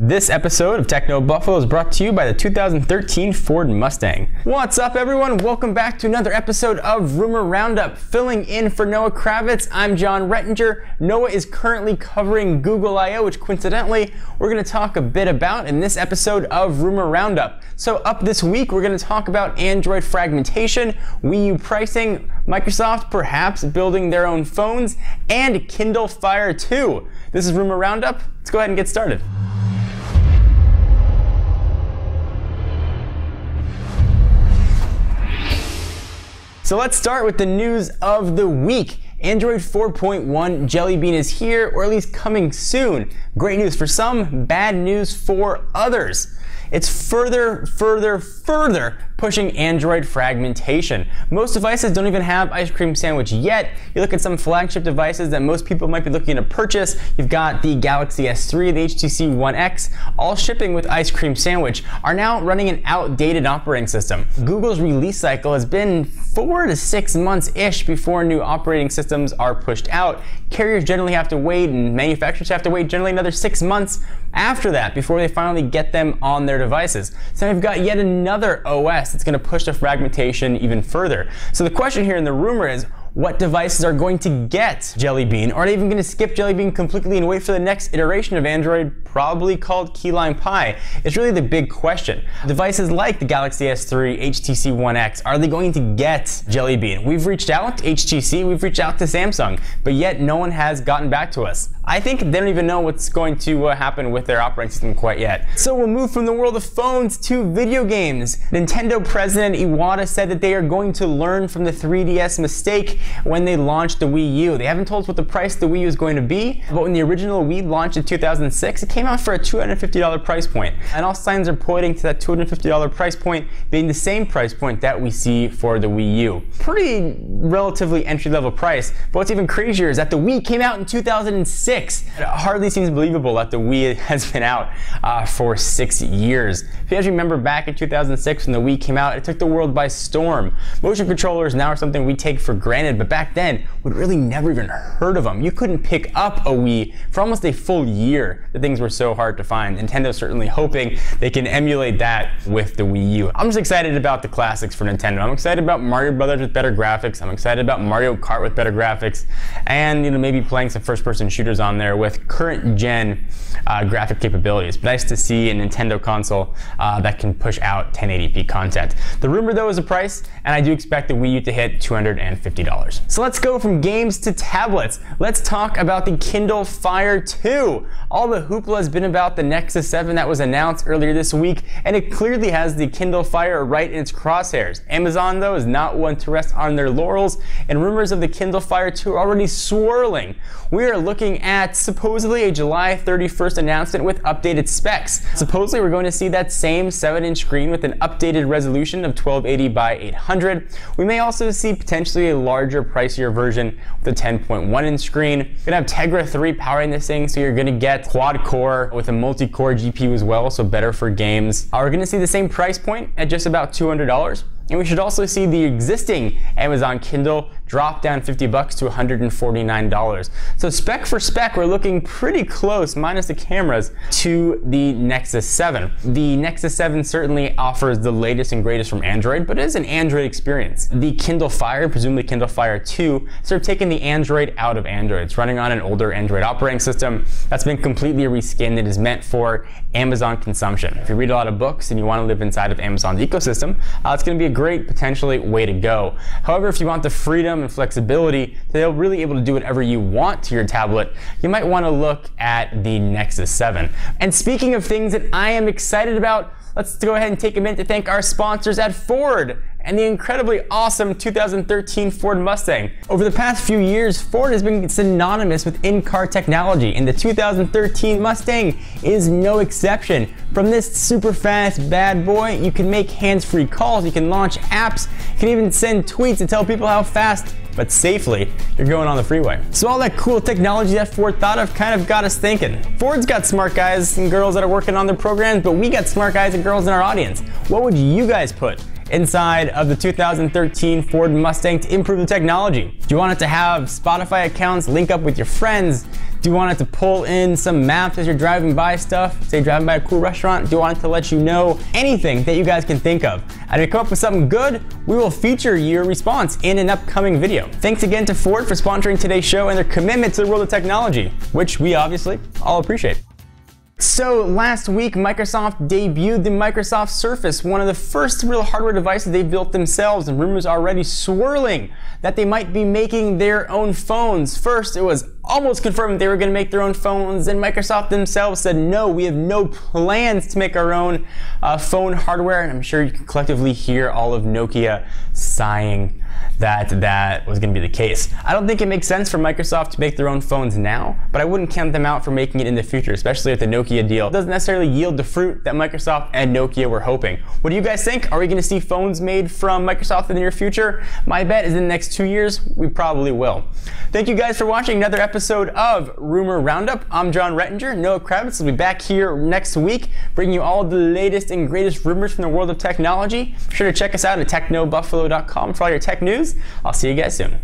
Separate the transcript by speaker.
Speaker 1: This episode of Techno Buffalo is brought to you by the 2013 Ford Mustang. What's up, everyone? Welcome back to another episode of Rumor Roundup. Filling in for Noah Kravitz, I'm John Rettinger. Noah is currently covering Google I/O, which coincidentally we're going to talk a bit about in this episode of Rumor Roundup. So up this week, we're going to talk about Android fragmentation, Wii U pricing, Microsoft perhaps building their own phones, and Kindle Fire 2. This is Rumor Roundup. Let's go ahead and get started. So let's start with the news of the week. Android 4.1 Jelly Bean is here, or at least coming soon. Great news for some, bad news for others. It's further pushing Android fragmentation. Most devices don't even have Ice Cream Sandwich yet. You look at some flagship devices that most people might be looking to purchase. You've got the Galaxy S3, the HTC One X, all shipping with Ice Cream Sandwich, are now running an outdated operating system. Google's release cycle has been 4 to 6 months-ish before new operating systems are pushed out. Carriers generally have to wait, and manufacturers have to wait generally another 6 months after that before they finally get them on their devices. So we've got yet another OS that's going to push the fragmentation even further. So the question here in the rumor is, what devices are going to get Jelly Bean? Or are they even going to skip Jelly Bean completely and wait for the next iteration of Android, probably called Key Lime Pie? It's really the big question. Devices like the Galaxy S3, HTC One X, are they going to get Jelly Bean? We've reached out to HTC, we've reached out to Samsung, but yet no one has gotten back to us. I think they don't even know what's going to happen with their operating system quite yet. So we'll move from the world of phones to video games. Nintendo President Iwata said that they are going to learn from the 3DS mistake when they launched the Wii U. They haven't told us what the price of the Wii U is going to be, but when the original Wii launched in 2006, it came out for a $250 price point. And all signs are pointing to that $250 price point being the same price point that we see for the Wii U. Pretty relatively entry-level price, but what's even crazier is that the Wii came out in 2006. It hardly seems believable that the Wii has been out for 6 years. If you guys remember back in 2006 when the Wii came out, it took the world by storm. Motion controllers now are something we take for granted, but back then, we'd really never even heard of them. You couldn't pick up a Wii for almost a full year. The things were so hard to find. Nintendo's certainly hoping they can emulate that with the Wii U. I'm just excited about the classics for Nintendo. I'm excited about Mario Brothers with better graphics. I'm excited about Mario Kart with better graphics, and maybe playing some first-person shooters on there with current gen graphic capabilities. But nice to see a Nintendo console that can push out 1080p content. The rumor though is a price, and I do expect the Wii U to hit $250. So let's go from games to tablets. Let's talk about the Kindle Fire 2. All the hoopla has been about the Nexus 7 that was announced earlier this week, and it clearly has the Kindle Fire right in its crosshairs. Amazon though is not one to rest on their laurels, and rumors of the Kindle Fire 2 are already swirling. We are looking at supposedly a July 31st announcement with updated specs. Supposedly we're going to see that same 7-inch screen with an updated resolution of 1280 by 800. We may also see potentially a larger, pricier version with a 10.1-inch screen. You're going to have Tegra 3 powering this thing, so you're going to get quad-core with a multi-core GPU as well, so better for games. We're going to see the same price point at just about $200. And we should also see the existing Amazon Kindle drop down $50 to $149. So spec for spec, we're looking pretty close, minus the cameras, to the Nexus 7. The Nexus 7 certainly offers the latest and greatest from Android, but it is an Android experience. The Kindle Fire, presumably Kindle Fire 2, sort of taking the Android out of Android. It's running on an older Android operating system that's been completely reskinned and is meant for Amazon consumption. If you read a lot of books and you want to live inside of Amazon's ecosystem, it's going to be a great, potentially, way to go. However, if you want the freedom and flexibility to be really able to do whatever you want to your tablet, you might want to look at the Nexus 7. And speaking of things that I am excited about, let's go ahead and take a minute to thank our sponsors at Ford and the incredibly awesome 2013 Ford Mustang. Over the past few years, Ford has been synonymous with in-car technology, and the 2013 Mustang is no exception. From this super fast bad boy, you can make hands-free calls, you can launch apps, you can even send tweets to tell people how fast but safely you're going on the freeway. So all that cool technology that Ford thought of kind of got us thinking. Ford's got smart guys and girls that are working on their programs, but we got smart guys and girls in our audience. What would you guys put inside of the 2013 Ford Mustang to improve the technology? Do you want it to have Spotify accounts, link up with your friends? Do you want it to pull in some maps as you're driving by stuff? Say driving by a cool restaurant? Do you want it to let you know anything that you guys can think of? And if you come up with something good, we will feature your response in an upcoming video. Thanks again to Ford for sponsoring today's show and their commitment to the world of technology, which we obviously all appreciate. So last week, Microsoft debuted the Microsoft Surface, one of the first real hardware devices they built themselves, and rumors already swirling that they might be making their own phones. First, it was almost confirmed they were going to make their own phones, and Microsoft themselves said, no, we have no plans to make our own phone hardware. And I'm sure you can collectively hear all of Nokia sighing that that was going to be the case. I don't think it makes sense for Microsoft to make their own phones now, but I wouldn't count them out for making it in the future, especially if the Nokia deal doesn't necessarily yield the fruit that Microsoft and Nokia were hoping. What do you guys think? Are we going to see phones made from Microsoft in the near future? My bet is in the next 2 years, we probably will. Thank you guys for watching another episode of Rumor Roundup. I'm John Rettinger. Noah Kravitz will be back here next week, bringing you all the latest and greatest rumors from the world of technology. Be sure to check us out at technobuffalo.com for all your tech news. I'll see you guys soon.